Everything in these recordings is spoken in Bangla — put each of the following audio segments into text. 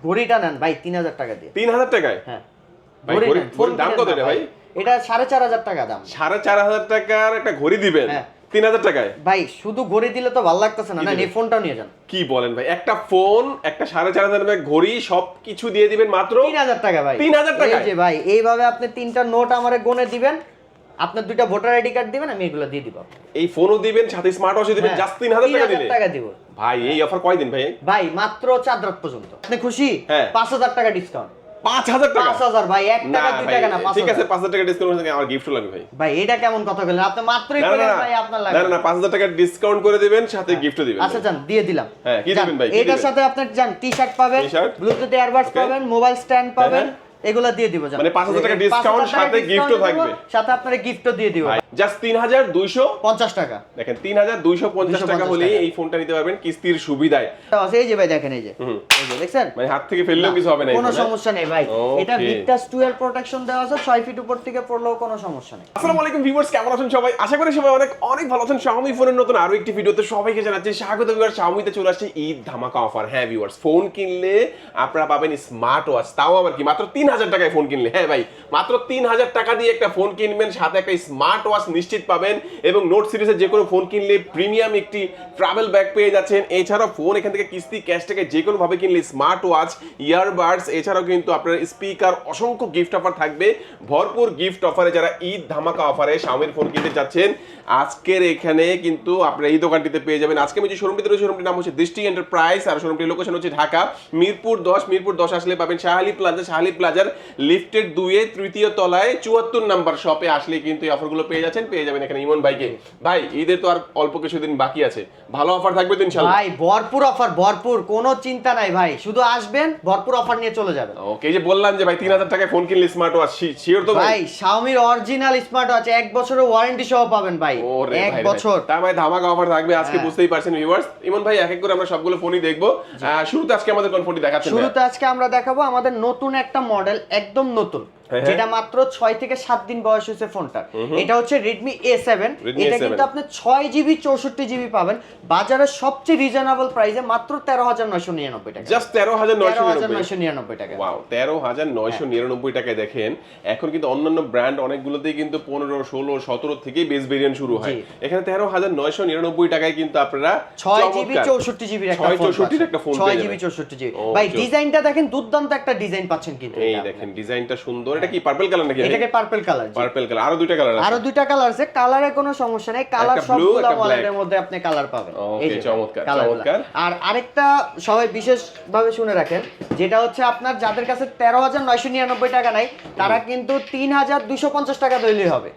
ঘড়িটা নেন ভাই 3000 টাকা দিয়ে। 3000 টাকায়? হ্যাঁ ভাই ঘড়ির দাম কত এটা ভাই? এটা 4500 টাকা দাম। 4500 টাকার একটা ঘড়ি দিবেন 3000 টাকায়? ভাই শুধু ঘড়ি দিলে তো ভালো লাগতেছে না, না এই ফোনটাও নিয়ে যান। কি বলেন ভাই, একটা ফোন, একটা 4500 টাকার ঘড়ি, সবকিছু দিয়ে দিবেন মাত্র 3000 টাকা ভাই। 3000 টাকা? এই যে ভাই এইভাবে আপনি তিনটা নোট আমারে গনে দিবেন, আপনার দুইটা ভোটার আইডি কার্ড দিবেন, আমি এগুলো দিয়ে দিব। এই ফোনও দিবেন, সাথে স্মার্ট ওয়াচও দিবেন, জাস্ট 3000 টাকা দিলে? 3000 টাকা দিব ভাই। এই অফার কয়দিন ভাই? ভাই মাত্র 4 রাত পর্যন্ত। আপনি খুশি? 5000 টাকা ডিসকাউন্ট। 5000 টাকা? 5000 ভাই, 1 টাকা 2 টাকা না, 5000। ঠিক আছে 5000 টাকা ডিসকাউন্ট হচ্ছে, আমার গিফট লাগবে ভাই। ভাই এটা কেমন কথা বলেন আপনি? মাত্রই বলেন ভাই আপনার লাগবে। না 5000 টাকা ডিসকাউন্ট করে দিবেন, সাথে গিফটও দিবেন। আচ্ছা জান, দিয়ে দিলাম। হ্যাঁ, কি দিবেন ভাই? এটার সাথে আপনি জান টি-শার্ট পাবেন, ব্লুটুথ ইয়ারবাডস পাবেন, মোবাইল স্ট্যান্ড পাবেন, এগুলা দিয়ে দিব জান। মানে 5000 টাকা ডিসকাউন্ট, সাথে গিফটও থাকবে। সাথে আপনারা গিফটও দিয়ে দিব। জাস্ট 3250 টাকা। দেখেন 3250 টাকা হলে এই ফোনটা নিতে পারবেন কিস্তির সুবিধায়। এই যে ভাই দেখেন, এই যে দেখছেন, মানে হাত থেকে ফেললেও কিছু হবে না, কোনো সমস্যা নেই ভাই। এটা ভিক্টাস 12 প্রোটেকশন দেওয়া আছে, 6 ফিট উপর থেকে পড়লেও কোনো সমস্যা নেই। আসসালামু আলাইকুম ভিউয়ার্স, কেমন আছেন সবাই? আশা করি সবাই অনেক অনেক ভালো আছেন। Xiaomi ফোনের নতুন আরো একটি ভিডিওতে সবাইকে জানাচ্ছি স্বাগত। ভিউয়ার্স, Xiaomi-তে চলে আসছে ঈদ ধামাকা অফার। হ্যাঁ ভিউয়ার্স, ফোন কিনলে আপনারা পাবেন স্মার্ট ওয়াচ, তাও আবার কি মাত্র 3000 টাকায় ফোন কিনলে। হ্যাঁ ভাই, মাত্র 3000 টাকা দিয়ে একটা ফোন কিনবেন, সাথে একটা স্মার্ট ওয়াচ নিশ্চিত পাবেন, এবং নোট সিরিজের যে কোনো ফোন কিনলে প্রিমিয়াম একটি ট্রাভেল ব্যাগ পেয়ে যাচ্ছেন। এছাড়াও ফোন এখান থেকে কিস্তি, ক্যাশ থেকে যে কোনো ভাবে কিনলে স্মার্ট ওয়াচ, ইয়ারবাডস, এছাড়াও কিন্তু আপনার স্পিকার, অসংখ্য গিফট অফার থাকবে। ভরপুর গিফট অফারে যারা ঈদ ধামাকা অফারে Xiaomi ফোন কিনতে যাচ্ছেন, আজকের এখানে কিন্তু আপনারা এই দোকানটিতে পেয়ে যাবেন। আজকে আমি যে শোরুমটিতে রয়েছে, শোরুমটির নাম হচ্ছে দৃষ্টি এন্টারপ্রাইজ, আর শোরুমটির লোকেশন হচ্ছে ঢাকা মিরপুর 10 আসলে পাবেন শাহালি প্লাজা। শাহালি প্লাজার লিফটের 2-এ তৃতীয় তলায় 74 নাম্বার শপে আসলে কিন্তু এই অফারগুলো পেয়ে যাচ্ছেন, পেয়ে যাবেন এখানে ইমন ভাইকে। ভাই ঈদের তো আর অল্প কিছুদিন বাকি আছে, ভালো অফার থাকবে তো ইনশাআল্লাহ? ভাই ভরপুর অফার, ভরপুর, কোনো চিন্তা নাই ভাই, শুধু আসবেন, ভরপুর অফার নিয়ে চলে যাবেন। ওকে, এই যে বললাম যে ভাই 3000 টাকায় ফোন কিনলে স্মার্ট ওয়াচ, শিওর তো ভাই? Xiaomi অরিজিনাল স্মার্ট ওয়াচ 1 বছরের ওয়ারেন্টি সহ পাবেন ভাই। 1 বছর। তার মানে ধামাকা অফার থাকবে আজকে, বুঝতেই পারছেন ভিউয়ার্স। ইমন ভাই, এক এক করে আমরা সবগুলো ফোনই দেখবো। শুরুতে আজকে আমাদের কোন ফোনটি দেখাচ্ছেন? শুরুতে আজকে আমরা দেখাবো আমাদের নতুন একটা মডেল, একদম নতুন, যেটা মাত্র 6 থেকে 7 দিন বয়স হয়েছে ফোনটার। এটা হচ্ছে Redmi A7। এটা কিন্তু আপনি 6GB 64GB পাবেন বাজারের সবচেয়ে রিজনেবল প্রাইসে, মাত্র 13999 টাকা। জাস্ট 13999 টাকা। ওয়াও, 13999 টাকায়। দেখেন এখন কিন্তু অন্যান্য ব্র্যান্ড অনেকগুলোতেই কিন্তু 15, 16, 17 থেকেই বেস ভেরিয়েন্ট শুরু হয়। এখানে 13999 টাকায় কিন্তু আপনারা 6GB 64GB একটা ফোন, 6GB 64GB। ভাই ডিজাইনটা দেখেন, দুর্দান্ত একটা ডিজাইন পাচ্ছেন কিন্তু। এই দেখেন ডিজাইনটা সুন্দর। এটা কি পার্পল কালার নাকি? এটাকে পার্পল কালার। Purple colour. আরো দুইটা কালার আছে? আরো দুইটা কালার আছে, কালারে কোনো সমস্যা নেই, কালার সবগুলো মডেলের মধ্যে আপনি কালার পাবেন। এই যে চমৎকার চমৎকার। আর আরেকটা সবাই বিশেষ ভাবে শুনে রাখেন, যেটা হচ্ছে আপনার যাদের কাছে 13999 টাকা নাই, তারা কিন্তু 3250 টাকা দিলেই হবে।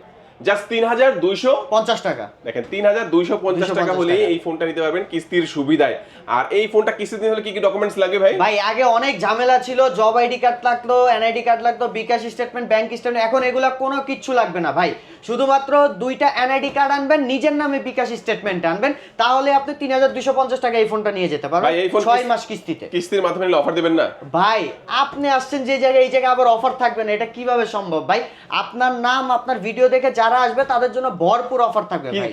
জাস্ট 3250 টাকা। দেখেন 3250 টাকা হলে এই ফোনটা নিতে পারবেন কিস্তির সুবিধায়। আর এই ফোনটা কিস্তি দিতে হলে কি কি ডকুমেন্টস লাগবে ভাই? ভাই আগে অনেক ঝামেলা ছিল, জব আইডি কার্ড লাগতো, এনআইডি কার্ড লাগতো, বিকাশ স্টেটমেন্ট, ব্যাংক স্টেটমেন্ট। এখন এগুলা কোনো কিচ্ছু লাগবে না ভাই, শুধুমাত্র 2টা এনআইডি কার্ড আনবেন, নিজের নামে বিকাশ স্টেটমেন্ট আনবেন, তাহলে আপনি 3250 টাকা এই ফোনটা নিয়ে যেতে পারবেন 6 মাস কিস্তিতে। কিস্তির মাধ্যমে নিলে অফার দিবেন না ভাই? আপনি আসছেন যে জায়গায়, এই জায়গায় আবার অফার থাকবে না, এটা কিভাবে সম্ভব ভাই? আপনার নাম, আপনার ভিডিও দেখে যারা আসবে তাদের জন্য ভরপুর অফার থাকবে ভাই।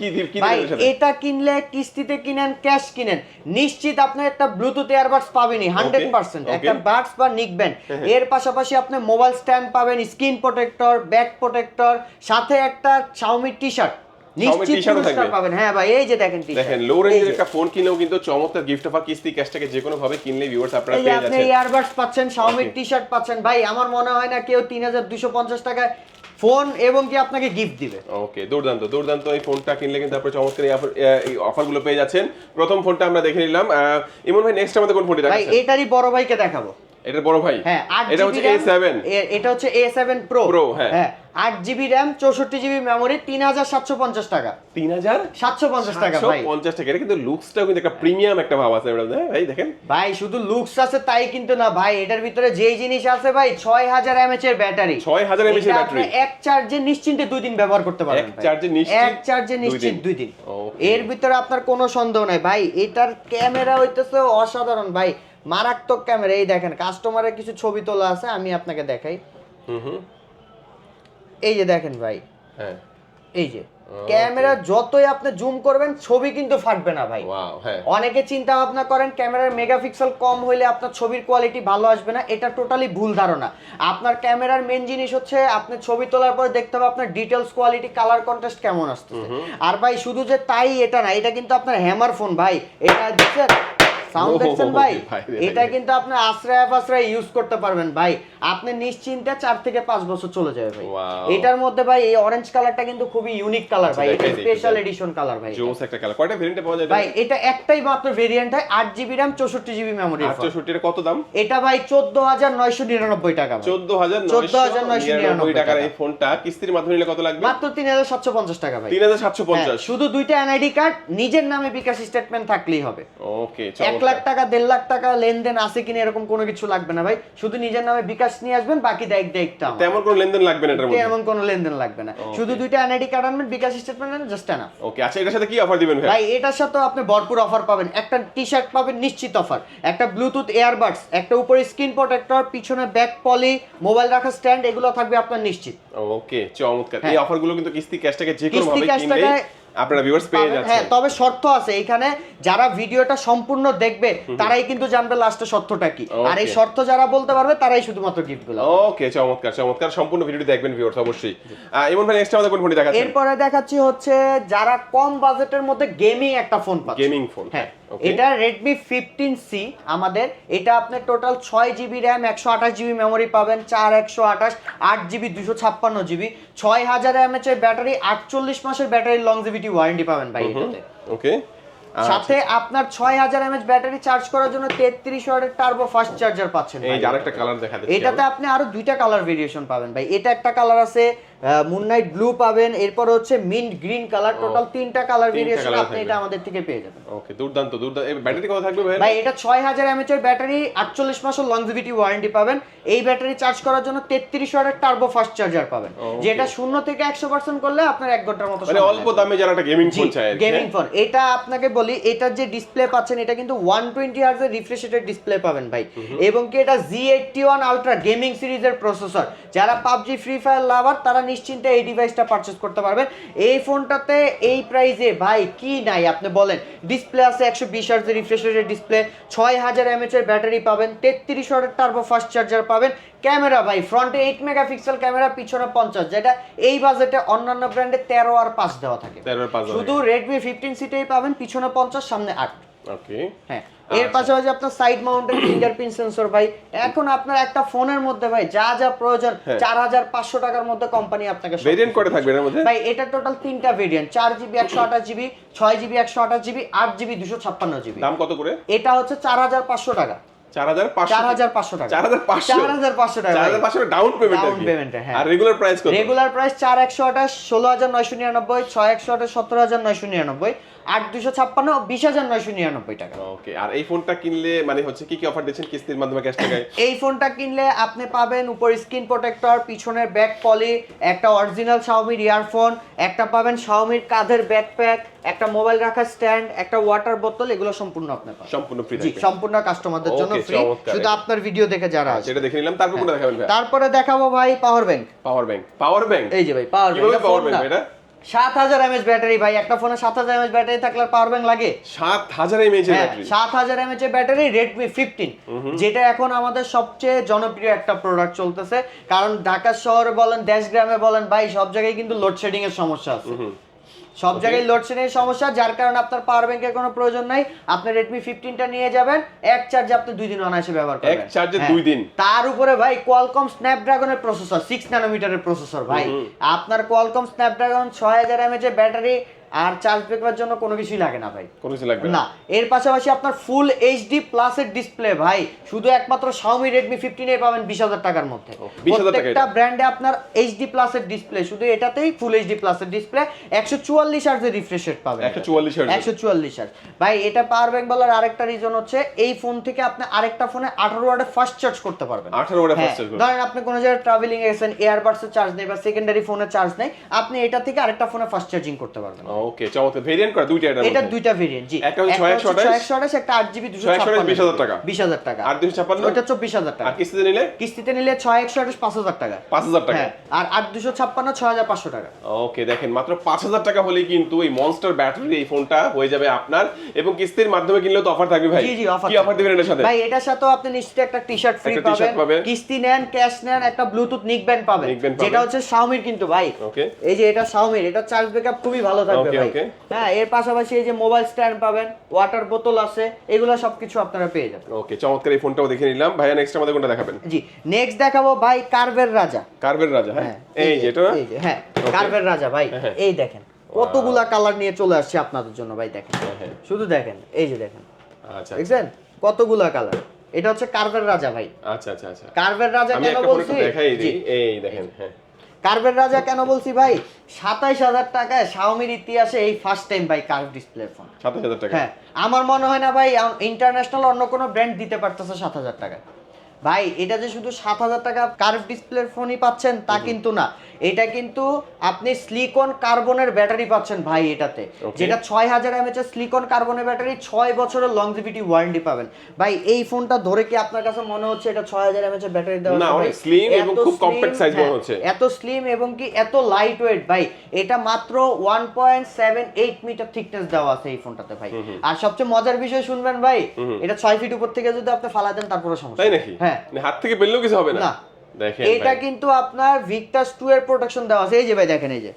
এটা কিনলে, কিস্তিতে কিনেন, ক্যাশ কিনেন, নিশ্চিত আপনি একটা ব্লুটুথ ইয়ারবাডস পাবেনই 100%, একটা বাডস বা নিক ব্যান্ড। এর পাশাপাশি আপনি মোবাইল স্ট্যান্ড পাবেন, স্ক্রিন প্রোটেক্টর, ব্যাক প্রোটেক্টর, সাথে একটা Xiaomi টি-শার্ট নিশ্চিত পুরস্কার পাবেন। হ্যাঁ ভাই, এই যে দেখেন টি-শার্ট। দেখেন লো রেঞ্জের একটা ফোন কিনলেও কিন্তু চমৎকার গিফট অফার, কিস্তি ক্যাশ থেকে যে কোনো ভাবে কিনলে ভিউয়ার্স আপনারা পেয়ে যাচ্ছেন। আপনি ইয়ারবাডস পাচ্ছেন, Xiaomi টি-শার্ট পাচ্ছেন। ভাই আমার মনে হয় না কেউ 3250 টাকায় ফোন এবং কি আপনাকে গিফট দিবে। ওকে, দুর্দান্ত দুর্দান্ত। এই ফোনটা কিনলে কিন্তু আপনি চমৎকার এই অফারগুলো পেয়ে যাচ্ছেন। প্রথম ফোনটা আমরা দেখে নিলাম। ইমন ভাই, নেক্সট আমাদের কোন ফোনটি দেখাচ্ছেন? ভাই এটারই বড় ভাইকে দেখাবো। এটা বড় ভাই? হ্যাঁ, এটা হচ্ছে A7। এটা হচ্ছে A7 Pro। হ্যাঁ, 8GB RAM, 64GB মেমরি, 3750 টাকা। 3750 টাকা ভাই। 50 টাকা। এটা কিন্তু লুকসটাও কিন্তু একটা প্রিমিয়াম একটা ভাব আছে ম্যাডাম। হ্যাঁ ভাই দেখেন ভাই, শুধু লুকস আছে তাই কিন্তু না ভাই, এটার ভিতরে যেই জিনিস আছে ভাই, 6000 mAh এর ব্যাটারি। 6000 mAh এর ব্যাটারি। এক চার্জে নিশ্চিন্তে 2 দিন ব্যবহার করতে পারবেন। এক চার্জে নিশ্চিত 2 দিন। এর ভিতরে আপনার কোনো সন্দেহ নাই ভাই। এটার ক্যামেরা হইতেছে অসাধারণ ভাই, মারাত্মক ক্যামেরা। এই দেখেন, কাস্টমারের কিছু ছবি তোলা আছে, আমি আপনাকে দেখাই। এই যে দেখেন ভাই, হ্যাঁ এই যে ক্যামেরা যতই আপনি জুম করবেন ছবি কিন্তু ফাটবে না ভাই। ওয়াও, হ্যাঁ। অনেকে চিন্তা ভাবনা করেন ক্যামেরার মেগাপিক্সেল কম হইলে আপনার ছবির কোয়ালিটি ভালো আসবে না, এটা টোটালি ভুল ধারণা। আপনার ক্যামেরার মেন জিনিস হচ্ছে আপনি ছবি তোলার পর দেখতে হবে আপনার ডিটেলস, কোয়ালিটি, কালার কন্ট্রাস্ট কেমন আসতেছে। আর ভাই শুধু যে তাই এটা না, এটা কিন্তু আপনার হ্যামার ফোন ভাই, এটা দেখছেন সাউন্ড দেখছেন ভাই, এটা কিন্তু আপনি আশ্রয় ইউজ করতে পারবেন ভাই, আপনি নিশ্চিন্তে 4 থেকে 5 বছর চলে যাবে ভাই। এটার মধ্যে ভাই এই অরেঞ্জ কালারটা কিন্তু খুবই ইউনিক কালার ভাই, এটা স্পেশাল এডিশন কালার ভাই, জোস একটা কালার। কয়টা ভেরিয়েন্টে পাওয়া যায় ভাই? এটা একটাই মাত্র ভেরিয়েন্ট হয়, 8GB RAM 64GB মেমরি। 64 এর কত দাম? এটা ভাই 14999 টাকা। 14999 টাকার এই ফোনটা কিস্তির মাধ্যমে নিলে কত লাগবে? মাত্র 3750 টাকা ভাই। 3750। শুধু দুইটা এনআইডি কার্ড, নিজের নামে বিকাশ স্টেটমেন্ট থাকলেই হবে। ওকে, 1 লাখ টাকা 1.5 লাখ টাকা লেনদেন আছে কিনা এরকম কোনো কিছু লাগবে না ভাই, শুধু নিজের নামে বিকাশ নিয়ে আসবেন, বাকি দেখতে আমার। তেমন কোনো লেনদেন লাগবে না এটার মধ্যে? তেমন কোনো লেনদেন লাগবে না, শুধু দুইটা এনআইডি কার্ড আনবেন, বিকাশ স্টেটমেন্ট আনবেন, জাস্ট এনাফ। ওকে, আচ্ছা এটার সাথে কি অফার দিবেন ভাই? ভাই এটার সাথে আপনি ভরপুর অফার পাবেন, একটা টি-শার্ট পাবেন নিশ্চিত অফার, একটা ব্লুটুথ এয়ারবাডস, একটা উপরে স্ক্রিন প্রোটেক্টর, পিছনে ব্যাক পলি, মোবাইল রাখার স্ট্যান্ড, এগুলো থাকবে আপনার নিশ্চিত। ওকে, চমৎকার। এই অফারগুলো কিন্তু কিস্তি ক্যাশ টাকা যে কোনো ভাবে কিস্তি কিনলে আপনারা ভিউয়ার্স পেয়ে যাচ্ছেন। হ্যাঁ, তবে শর্ত আছে এখানে, যারা ভিডিওটা সম্পূর্ণ দেখবে তারাই কিন্তু জানবে লাস্টে শর্তটা কি, আর এই শর্ত যারা বলতে পারবে তারাই শুধুমাত্র গিফট গুলো। ওকে, চমৎকার চমৎকার, সম্পূর্ণ ভিডিওটি দেখবেন ভিউয়ার্স অবশ্যই। এমন ভাই নেক্সট আমাদের কোন ফোনটি দেখাচ্ছেন? এরপরে দেখাচ্ছি হচ্ছে যারা কম বাজেটের মধ্যে গেমিং একটা ফোন পাচ্ছে। গেমিং ফোন, হ্যাঁ, এটা Redmi 15C আমাদের, এটা আপনি total 6GB RAM 128GB memory পাবেন, 4128, 8GB 256GB, 6000 mAh এর ব্যাটারি, 48 মাসের ব্যাটারি লংজিভিটি ওয়ারেন্টি পাবেন ভাই এটাতে। ওকে, সাথে আপনার 6000 mAh ব্যাটারি চার্জ করার জন্য 33 ওয়াটের টার্বো ফাস্ট চার্জার পাচ্ছেন। এই যে আরেকটা কালার দেখা যাচ্ছে, এটাতে আপনি আরো দুইটা কালার ভেরিয়েশন পাবেন ভাই, এটা একটা কালার আছে মুননাইট ব্লু পাবেন, এরপর হচ্ছে মিন্ট গ্রিন কালার, টোটাল 3টা কালার ভেরিয়েশন আপনি এটা আমাদের থেকে পেয়ে যাবেন। ওকে, দুর্দান্ত দুর্দান্ত। এই ব্যাটারি কত থাকবে ভাই? ভাই এটা 6000 mAh এর ব্যাটারি, 48 মাসের লংজিভিটি ওয়ারেন্টি পাবেন। এই ব্যাটারি চার্জ করার জন্য 33 ওয়াটের টার্বো ফাস্ট চার্জার পাবেন, যেটা 0 থেকে 100% করলে আপনার 1 ঘন্টার মতো মানে অল্প দামে যারা একটা গেমিং ফোন চায়, গেমিং ফোন। এটা আপনাকে বলি, এটার যে ডিসপ্লে পাচ্ছেন এটা কিন্তু 120 Hz এর রিফ্রেশ রেটের ডিসপ্লে পাবেন ভাই, এবং কি এটা Z81 আলট্রা গেমিং সিরিজের প্রসেসর। যারা পাবজি ফ্রি ফায়ার লাভার তারা নিশ্চিন্তে এই ডিভাইসটা পারচেজ করতে পারবেন। এই ফোনটাতে এই প্রাইসে ভাই কি নাই আপনি বলেন? ডিসপ্লে আছে 120 Hz এর রিফ্রেশ রেটের ডিসপ্লে, 6000 mAh এর ব্যাটারি পাবেন, 33 ওয়াটের টার্বো ফাস্ট চার্জার পাবেন। ক্যামেরা ভাই ফ্রন্টে 8 মেগাপিক্সেল ক্যামেরা, পিছনে 50, যেটা এই বাজেটে অন্যান্য ব্র্যান্ডে 13 আর 5 দেওয়া থাকে, শুধু Redmi 15C টাই পাবেন, পিছনে 50, সামনে 8। ওকে, হ্যাঁ, এর পাশাপাশি আপনার সাইড মাউন্টেড ফিঙ্গারপ্রিন্ট সেন্সর ভাই। এখন আপনার একটা ফোনের মধ্যে ভাই যা যা প্রয়োজন 4500 টাকার মধ্যে কোম্পানি আপনাকে ভেরিয়েন্ট করে থাকবে এর মধ্যে ভাই। এটা টোটাল 3টা variant, 4GB 128GB, 6GB 128GB, 8GB 256GB। দাম কত করে? এটা হচ্ছে 4500 টাকা। 4500 টাকা। 4500 টাকা ডাউন পেমেন্ট। হ্যাঁ, আর রেগুলার প্রাইস কত? রেগুলার প্রাইস 4128, 16999, 6128, 17999, 8256, 20999 টাকা। ওকে, আর এই ফোনটা কিনলে মানে হচ্ছে কি কি অফার দিচ্ছেন কিস্তির মাধ্যমে ক্যাশ টাকায়? এই ফোনটা কিনলে আপনি পাবেন উপর স্ক্রিন প্রোটেক্টর, পিছনের ব্যাক পলি, একটা অরিজিনাল Xiaomi ইয়ারফোন, একটা পাবেন Xiaomi কাঁধের ব্যাকপ্যাক, একটা মোবাইল রাখার স্ট্যান্ড, একটা ওয়াটার বোতল, এগুলো সম্পূর্ণ আপনি পাবেন সম্পূর্ণ ফ্রি। জি, সম্পূর্ণ কাস্টমারদের জন্য ফ্রি, শুধু আপনার ভিডিও দেখে যারা আছে সেটা দেখে নিলাম। তারপর কোনটা দেখাবেন ভাই? তারপরে দেখাবো ভাই পাওয়ার ব্যাংক। পাওয়ার ব্যাংক এই যে ভাই পাওয়ার ব্যাংক, এটা 7000 mAh ব্যাটারি ভাই, একটা ফোনে 7000 mAh ব্যাটারি থাকলে পাওয়ার ব্যাংক লাগে? 7000 mAh এর ব্যাটারি, 7000 mAh এর ব্যাটারি Redmi 15, যেটা এখন আমাদের সবচেয়ে জনপ্রিয় একটা প্রোডাক্ট চলতেছে, কারণ ঢাকা শহরে বলেন দেশ গ্রামে বলেন ভাই সব জায়গায় কিন্তু লোডশেডিং এর সমস্যা আছে, সব জায়গায় লোডশেডিং এর সমস্যা, যার কারণে আপনার পাওয়ার ব্যাংকের কোনো প্রয়োজন নাই। আপনি Redmi 15টা নিয়ে যাবেন, এক চার্জে আপনি 2 দিন অনায়াসে ব্যবহার করবেন। এক চার্জে 2 দিন। তার উপরে ভাই Qualcomm Snapdragon এর প্রসেসর, 6 ন্যানোমিটারের প্রসেসর ভাই। আপনার Qualcomm Snapdragon 6000 mAh এর ব্যাটারি, আর চার্জ ব্যাকআপের জন্য কোনো কিছুই লাগে না ভাই, কোনো কিছু লাগবে না। এর পাশাপাশি আপনার ফুল HD প্লাস এর ডিসপ্লে ভাই, শুধু একমাত্র Xiaomi Redmi 15 এ পাবেন 20000 টাকার মধ্যে। প্রত্যেকটা ব্র্যান্ডে আপনার HD প্লাস এর ডিসপ্লে, শুধু এটাতেই ফুল HD প্লাস এর ডিসপ্লে, 144 Hz এর রিফ্রেশ রেট পাবেন। 144 Hz ভাই। এটা পাওয়ার ব্যাংক বলার আরেকটা রিজন হচ্ছে এই ফোন থেকে আপনি আরেকটা ফোনে 18 ওয়াটে ফাস্ট চার্জ করতে পারবেন। 18 ওয়াটে ফাস্ট চার্জ। ধরেন আপনি কোনো জায়গায় ট্রাভেলিং এ গেছেন, এয়ারবাডস এর চার্জ নেই বা সেকেন্ডারি ফোনে চার্জ নেই, আপনি এটা থেকে আরেকটা ফোনে ফাস্ট চার্জিং করতে পারবেন। ওকে, চমৎকার। ভেরিয়েন্ট করা দুইটা এটা দুইটা ভেরিয়েন্ট, জি। একটা হচ্ছে 6128, একটা 8GB 256 200,000 টাকা, 20,000 টাকা। আর 256 ওটা 24,000 টাকা। আর কিস্তিতে নিলে 6128 5,000 টাকা, 5,000 টাকা। হ্যাঁ, আর 256 6,500 টাকা। ওকে, দেখেন মাত্র 5,000 টাকা হলেই কিন্তু এই মনস্টার ব্যাটারি এই ফোনটা হয়ে যাবে আপনার, এবং কিস্তির মাধ্যমে কিনলে তো অফার থাকবে ভাই। জি জি, অফার। কি অফার দিবেন এটার সাথে? ভাই এটার সাথেও আপনি নিশ্চিত একটা টি-শার্ট ফ্রি একটা t-shirt পাবেন, পাবেন। কিস্তি নেন ক্যাশ নেন একটা ব্লুটুথ নিক ব্যান্ড পাবেন, যেটা হচ্ছে Xiaomi কিন্তু ভাই। ওকে, এই যে এটা Xiaomi, এটা চার্জ ব্যাকআপ খুবই ভালো থাকবে ভাই। হ্যাঁ, এর পাশাপাশি এই যে মোবাইল স্ট্যান্ড পাবেন, ওয়াটার বোতল আছে, এগুলো সবকিছু আপনারা পেয়ে যাবেন। ওকে, চমৎকার। এই ফোনটাও দেখে নিলাম ভাইয়া। নেক্সট আমাদের কোনটা দেখাবেন? জি, নেক্সট দেখাবো ভাই কার্ভের রাজা। কার্ভের রাজা, হ্যাঁ, এই যে এটা, এই যে হ্যাঁ কার্ভের রাজা ভাই। এই দেখেন কতগুলা কালার নিয়ে চলে আসছে আপনাদের জন্য ভাই, দেখেন শুধু দেখেন, এই যে দেখেন, আচ্ছা দেখছেন কতগুলা কালার। এটা হচ্ছে কার্ভের রাজা ভাই। আচ্ছা আচ্ছা আচ্ছা, কার্ভের রাজা আমি কেন একটা ফোন বলছি? দেখাই দিই, এই দেখেন, হ্যাঁ, কার্ভের রাজা কেন বলছি ভাই? 27,000 টাকায় Xiaomi-র ইতিহাসে এই ফার্স্ট টাইম ভাই কার্ভ ডিসপ্লে ফোন। 27,000 টাকা। হ্যাঁ, আমার মনে হয় না ভাই ইন্টারন্যাশনাল অন্য কোনো ব্র্যান্ড দিতে পারতেছে 7,000 টাকা। ভাই এটা যে শুধু 7,000 টাকা কার্ভ ডিসপ্লের ফোনই পাচ্ছেন তা কিন্তু না, এটা কিন্তু আপনি সিলিকন কার্বনের ব্যাটারি পাচ্ছেন ভাই এটাতে, যেটা 6000 mAh এর সিলিকন কার্বনের ব্যাটারি, 6 বছরের লংজিভিটি ওয়ারেন্টি পাবেন। ভাই এই ফোনটা ধরে কি আপনার কাছে মনে হচ্ছে এটা 6000 mAh এর ব্যাটারি দেওয়া না? আছে? অনেক স্লিম এবং খুব কম্প্যাক্ট সাইজ মনে হচ্ছে। এত স্লিম এবং কি এত লাইট ওয়েট ভাই, এটা মাত্র 1.78 মিটার থিকনেস দেওয়া আছে এই ফোনটাতে ভাই। আর সবচেয়ে মজার বিষয় শুনবেন ভাই, এটা 6 ফিট উপর থেকে যদি আপনি ফালা দেন তারপরে সমস্যা, তাই নাকি? হ্যাঁ, হাত থেকে পেলেও কিছু হবে না। দেখেন এটা কিন্তু আপনার ভিক্টাস 2 এর প্রোটেকশন দেওয়া আছে, এই যে ভাই দেখেন, এই যে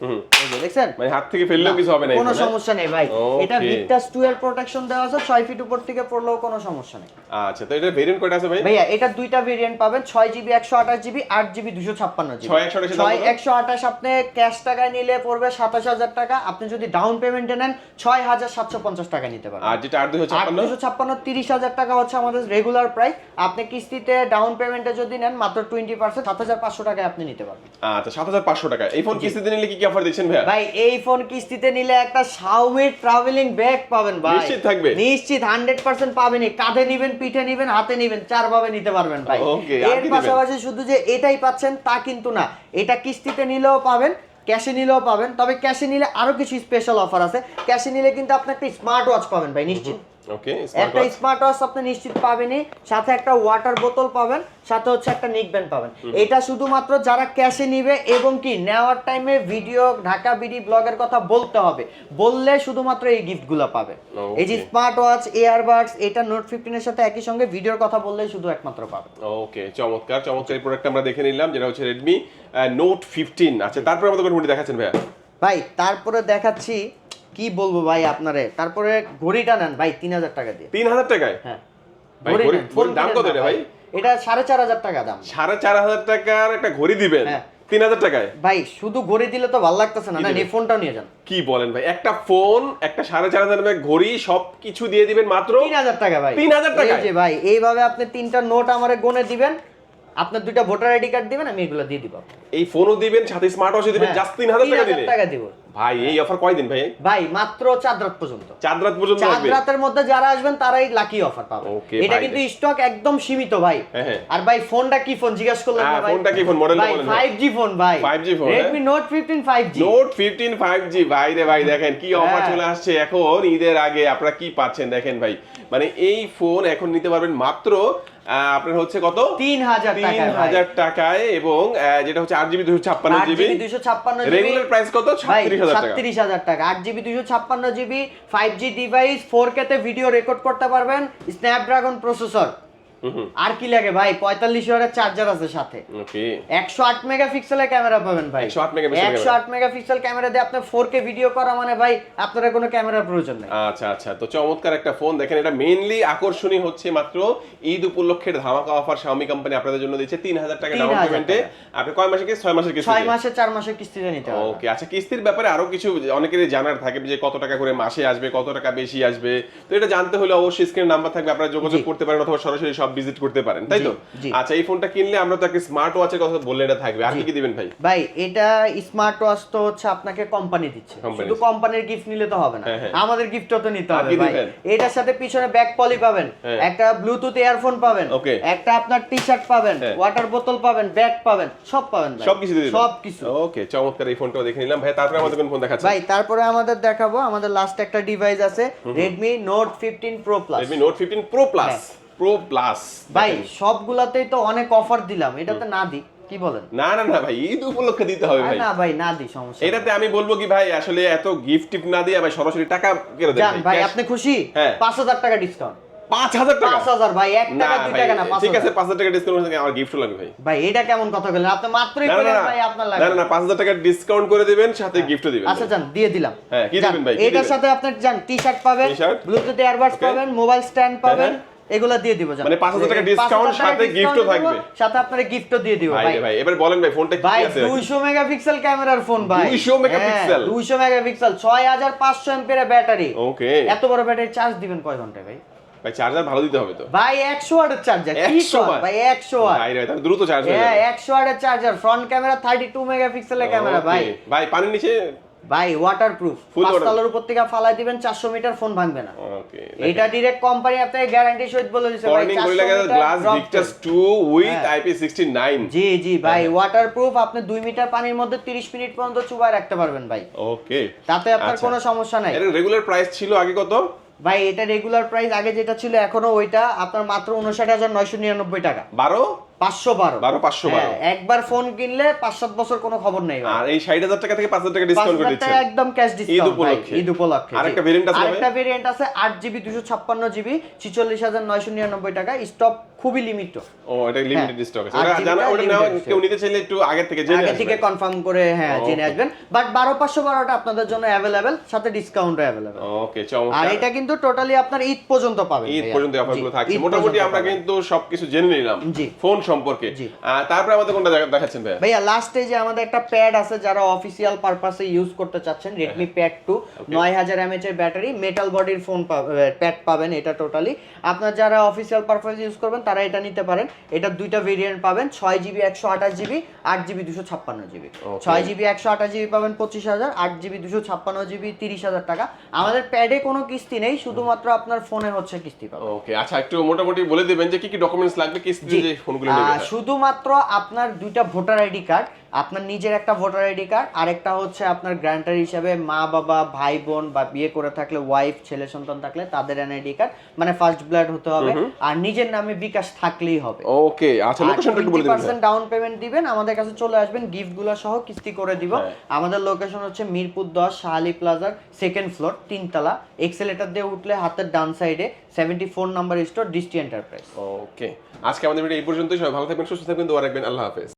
দেখছেন, মানে হাত থেকে ফেললেও কিছু হবে না, কোনো সমস্যা নেই ভাই। এটা ভিক্টাস 2 এর প্রোটেকশন দেওয়া আছে, 6 ফিট উপর থেকে পড়লেও কোনো সমস্যা নেই। আচ্ছা, তো এটা ভেরিয়েন্ট কয়টা আছে ভাই? ভাইয়া এটা দুইটা ভেরিয়েন্ট পাবেন, 6GB 128GB, 8GB 256GB। 128 আপনি ক্যাশ টাকায় নিলে পড়বে 27,000 টাকা, আপনি যদি ডাউন পেমেন্টে নেন 6,750 টাকা নিতে পারবেন। আর যেটা 256 30,000 টাকা হচ্ছে আমাদের রেগুলার প্রাইস, আপনি কিস্তিতে ডাউন পেমেন্টে যদি নেন মাত্র 20% 7,500 টাকায় আপনি নিতে পারবেন। আচ্ছা, 7,500 টাকা। এই ফোন কিস্তিতে নিলে কি কি অফার দিচ্ছেন ভাই? ভাই এই ফোন কিস্তিতে নিলে একটা Xiaomi ট্রাভেলিং ব্যাগ পাবেন ভাই, নিশ্চিত থাকবে, নিশ্চিত 100% পাবেনই। কাঁধে নিবেন, পিঠে নিবেন, হাতে নিবেন, 4 ভাবে নিতে পারবেন ভাই। এর পাশাপাশি শুধু যে এটাই পাচ্ছেন তা কিন্তু না, এটা কিস্তিতে নিলেও পাবেন, ক্যাশে নিলেও পাবেন। তবে ক্যাশে নিলে আরো কিছু স্পেশাল অফার আছে। ক্যাশে নিলে কিন্তু আপনি একটা স্মার্ট ওয়াচ পাবেন ভাই নিশ্চিত। ওকে, একটা স্মার্ট ওয়াচ আপনি নিশ্চিত পাবেনই, সাথে একটা ওয়াটার বোতল পাবেন, সাথে হচ্ছে একটা নিক ব্যান্ড পাবেন। এটা শুধুমাত্র যারা ক্যাশে নিবে এবং কি নেওয়ার টাইমে ভিডিও ঢাকা বিডি ব্লগের কথা বলতে হবে, বললে শুধুমাত্র এই গিফটগুলো পাবে। এই যে স্মার্ট ওয়াচ, এয়ারবাডস, এটা নোট 15 এর সাথে একই সঙ্গে ভিডিওর কথা বললেই শুধু একমাত্র পাবে। ওকে, চমৎকার চমৎকার। এই প্রোডাক্ট আমরা দেখে নিলাম, যেটা হচ্ছে Redmi Note 15। আচ্ছা, তারপরে আমাদের কোন ঘড়ি দেখাচ্ছেন ভাইয়া? ভাই তারপরে দেখাচ্ছি, কি বলবো ভাই আপনারে, তারপরে ঘড়িটা নেন ভাই 3,000 টাকা দিয়ে। 3,000 টাকায়? হ্যাঁ, ঘড়ির দাম কত এটা ভাই? এটা 4,500 টাকা দাম। 4,500 টাকার একটা ঘড়ি দিবেন 3,000 টাকায়? ভাই শুধু ঘড়ি দিলে তো ভালো লাগতেছে না, না এই ফোনটাও নিয়ে যান। কি বলেন ভাই, একটা ফোন, একটা 4,500 টাকার ঘড়ি, সবকিছু দিয়ে দিবেন মাত্র 3,000 টাকা ভাই। 3,000 টাকা? এই যে ভাই এইভাবে আপনি 3টা নোট আমারে গুনে দিবেন, আপনার 2টা ভোটার আইডি কার্ড দিবেন, আমি এগুলো দিয়ে দিব। এই ফোনও দিবেন, সাথে স্মার্ট ওয়াচও দিবেন, জাস্ট 3,000 টাকা দিলে? 3,000 টাকা দিব ভাই। এই অফার কয়দিন ভাই? ভাই মাত্র 4 রাত পর্যন্ত। 4 রাত পর্যন্ত লাগবে? 4 রাতের মধ্যে যারা আসবেন তারাই লাকি অফার পাবেন। এটা কিন্তু স্টক একদম সীমিত ভাই। আর ভাই ফোনটা কি ফোন জিজ্ঞাসা করলেন না ভাই? ফোনটা কি ফোন, মডেলটা বলেন? 5G ফোন ভাই, 5G phone, Redmi Note 15 5G। Note 15 5G ভাই রে ভাই, দেখেন কি অফার চলে আসছে এখন ঈদের আগে। আপনারা কি পাচ্ছেন দেখেন ভাই, মানে এই ফোন এখন নিতে পারবেন মাত্র আপনার হচ্ছে কত? 3,000 টাকায়, এবং যেটা হচ্ছে 8GB 256GB। রেগুলার প্রাইস কত? 36,000 টাকা। 8GB 256GB 5G device, 4K তে ভিডিও রেকর্ড করতে পারবেন, স্ন্যাপড্রাগন প্রসেসর। আর কি লাগে ভাই, 45 ওয়াটের চার্জার আছে সাথে। ওকে, 108 মেগাপিক্সেলের ক্যামেরা পাবেন ভাই। 108 মেগাপিক্সেল ক্যামেরা দিয়ে আপনি 4K ভিডিও করা মানে ভাই আপনার কোনো ক্যামেরার প্রয়োজন নেই। আচ্ছা আচ্ছা, তো চমৎকার একটা ফোন। দেখেন এটা মেইনলি আকর্ষণীয় হচ্ছে মাত্র ঈদ উপলক্ষের ধামাকা অফার Xiaomi কোম্পানি আপনাদের জন্য দিচ্ছে 3,000 টাকা ডাউন পেমেন্টে। আপনি কয় মাসে কি 6 মাসের কিস্তি? 6 মাসে 4 মাসের কিস্তিতে নিতে হবে। ওকে, আচ্ছা, কিস্তির ব্যাপারে আরো কিছু অনেকেরই জানার থাকে যে কত টাকা করে মাসে আসবে, কত টাকা বেশি আসবে। তো এটা জানতে হলে অবশ্যই স্ক্রিনে নাম্বার থাকবে, আপনারা যোগাযোগ করতে পারেন, অথবা সরাসরি সব ভিজিট করতে পারেন, তাই তো? আচ্ছা, এই ফোনটা কিনলে আমরা তো একটা স্মার্ট ওয়াচের কথা বললে এটা থাকবে, আর কি কি দিবেন ভাই? ভাই এটা স্মার্ট ওয়াচ তো হচ্ছে আপনাকে কোম্পানি দিচ্ছে, শুধু কোম্পানির গিফট নিলে তো হবে না, আমাদের গিফটও তো নিতে হবে ভাই। এটার সাথে পিছনে ব্যাক পলি পাবেন, একটা ব্লুটুথ ইয়ারফোন পাবেন, একটা আপনার টি-শার্ট পাবেন, ওয়াটার বোতল পাবেন, ব্যাগ পাবেন, সব পাবেন ভাই, সবকিছু দিয়ে দিবেন, সবকিছু। ওকে, চমৎকার। এই ফোনটাও দেখে নিলাম ভাই। তারপরে আমাদের কোন ফোন দেখাচ্ছেন ভাই? তারপরে আমাদের দেখাবো আমাদের লাস্ট একটা ডিভাইস আছে, Redmi Note 15 Pro Plus। Redmi Note 15 Pro Plus, Pro Plus ভাই সবগুলাতেই তো অনেক অফার দিলাম, এটাতে না দিই কি বলেন? না না না ভাই, ঈদ উপলক্ষে দিতে হবে ভাই। না ভাই না দিই, সমস্যা এটাতে আমি বলবো কি ভাই, আসলে এত গিফট টিপ না দিয়ে ভাই সরাসরি টাকা কেটে দেন ভাই। আপনি খুশি? 5000 টাকা ডিসকাউন্ট। 5000 টাকা? 5000 ভাই, 1 টাকা 2 টাকা না, 5000। ঠিক আছে, 5000 টাকা ডিসকাউন্ট করে আমার গিফট লাগবে ভাই। ভাই এটা কেমন কথা বলেন আপনি? মাত্রই বলেন ভাই আপনার লাগবে। না না, 5000 টাকা ডিসকাউন্ট করে দিবেন, সাথে গিফটও দিবেন। আচ্ছা জান, দিয়ে দিলাম। হ্যাঁ, কি দিবেন ভাই? এটার সাথে আপনি জান টি-শার্ট পাবেন, ব্লুটুথ ইয়ারবাডস পাবেন, মোবাইল স্ট্যান্ড পাবেন, এগুলা দিয়ে দিব জান। মানে 5000 টাকা ডিসকাউন্ট, সাথে গিফটও থাকবে, সাথে আপনারে গিফটও দিয়ে দিব ভাই। ভাই এবার বলেন ভাই, ফোনটা কি আছে? 200 মেগাপিক্সেল ক্যামেরার ফোন ভাই। 200 মেগাপিক্সেল? 200 মেগাপিক্সল, 6500 এমপিএর ব্যাটারি। ওকে, এত বড় ব্যাটারি চার্জ দিবেন কয় ঘন্টায় ভাই? ভাই চার্জার ভালো দিতে হবে তো ভাই। 100 ওয়াটের চার্জার। কি কর ভাই? 100 ওয়াট। ভাই রে, তাহলে দ্রুত চার্জ হয়ে যাবে। 100 ওয়াটের চার্জার, ফ্রন্ট ক্যামেরা 32 মেগাপিক্সেলের ক্যামেরা ভাই। ভাই পানির নিচে ভাই ওয়াটারপ্রুফ, 5 তলার উপর থেকে ফালাই দিবেন 400 মিটার, ফোন ভাঙবে না। ওকে, এটা ডাইরেক্ট কোম্পানি আপনাকে গ্যারান্টি সহিত বলে দিয়েছে ভাই, Corning gorilla glass Victus 2 with IP69। জি ভাই, ওয়াটারপ্রুফ। আপনি 2 মিটার পানির মধ্যে 30 মিনিট পর্যন্ত চুবায় রাখতে পারবেন ভাই। ওকে, তাতে আপনার কোনো সমস্যা নাই। এর রেগুলার প্রাইস ছিল আগে কত ভাই? এটা রেগুলার প্রাইস আগে যেটা ছিল এখনো ওইটা আপনার মাত্র 59999 টাকা। 512 একবার ফোন কিনলে 5-7 বছর কোনো খবর নেই। আর এই 60000 টাকা থেকে 5000 টাকা ডিসকাউন্ট করে দিচ্ছে একদম ক্যাশ ডিসকাউন্ট ঈদ উপলক্ষে। আরেকটা ভেরিয়েন্ট আছে, আরেকটা ভেরিয়েন্ট আছে 8GB 256GB 44999 টাকা, স্টক খুবই লিমিটেড। ও, এটা লিমিটেড স্টক আছে, ওটা জানা, ওটা নাও কেউ নিতে চাইলে একটু আগে থেকে জেনে আগে থেকে কনফার্ম করে জেনে আসবেন। বাট 12512টা আপনাদের জন্য अवेलेबल, সাথে ডিসকাউন্টও अवेलेबल। ওকে, চমৎকার। আর এটা কিন্তু টোটালি আপনার ঈদ পর্যন্ত পাবেন, ঈদ পর্যন্ত অফারগুলো থাকছে। মোটামুটি আমরা কিন্তু সবকিছু জেনে নিলাম ফোন সম্পর্কে। তারপরে আমাদের কোনটা দেখাচ্ছেন ভাই? ভাইয়া লাস্টে যে আমাদের একটা প্যাড আছে, যারা অফিশিয়াল পারপাসে ইউজ করতে চাচ্ছেন, Redmi Pad 2 9000 mAh এর ব্যাটারি, মেটাল বডির ফোন প্যাড পাবেন। এটা টোটালি আপনার যারা অফিশিয়াল পারপাসে ইউজ করবেন তারা এটা নিতে পারেন। এটা দুইটা ভেরিয়েন্ট পাবেন, 6GB 128GB, 8GB 256GB। 6GB 128GB পাবেন 25000, 8GB 256GB 30000 টাকা। আমাদের প্যাডে কোনো কিস্তি নেই, শুধুমাত্র আপনার ফোনে হচ্ছে কিস্তি পাবেন। ওকে, আচ্ছা একটু মোটামুটি বলে দিবেন যে কি কি ডকুমেন্টস লাগবে কিস্তিতে যে ফোনগুলো নেবেন? শুধুমাত্র আপনার দুইটা ভোটার আইডি কার্ড, আপনার নিজের একটা ভোটার আইডি কার্ড, আরেকটা হচ্ছে আপনার গ্র্যান্টার হিসেবে মা বাবা ভাই বোন বা বিয়ে করে থাকলে ওয়াইফ ছেলে সন্তান থাকলে তাদের এনআইডি কার্ড, মানে ফার্স্ট ব্লাড হতে হবে, আর নিজের নামে বিকাশ থাকলেই হবে। ওকে, আচ্ছা লোকেশনটা একটু বলে দিবেন। 20% ডাউন পেমেন্ট দিবেন, আমাদের কাছে চলে আসবেন, গিফটগুলো সহ কিস্তি করে দিব। আমাদের লোকেশন হচ্ছে মিরপুর 10 শাহালি প্লাজার 2nd ফ্লোর 3 তলা, এক্সেলেটর দিয়ে উঠলে হাতের ডান সাইডে 74 নাম্বার স্টোর, দৃষ্টি এন্টারপ্রাইজ। ওকে, আজকে আমাদের ভিডিও এই পর্যন্তই। সবাই ভালো থাকবেন, সুস্থ থাকবেন, দোয়া রাখবেন। আল্লাহ হাফেজ।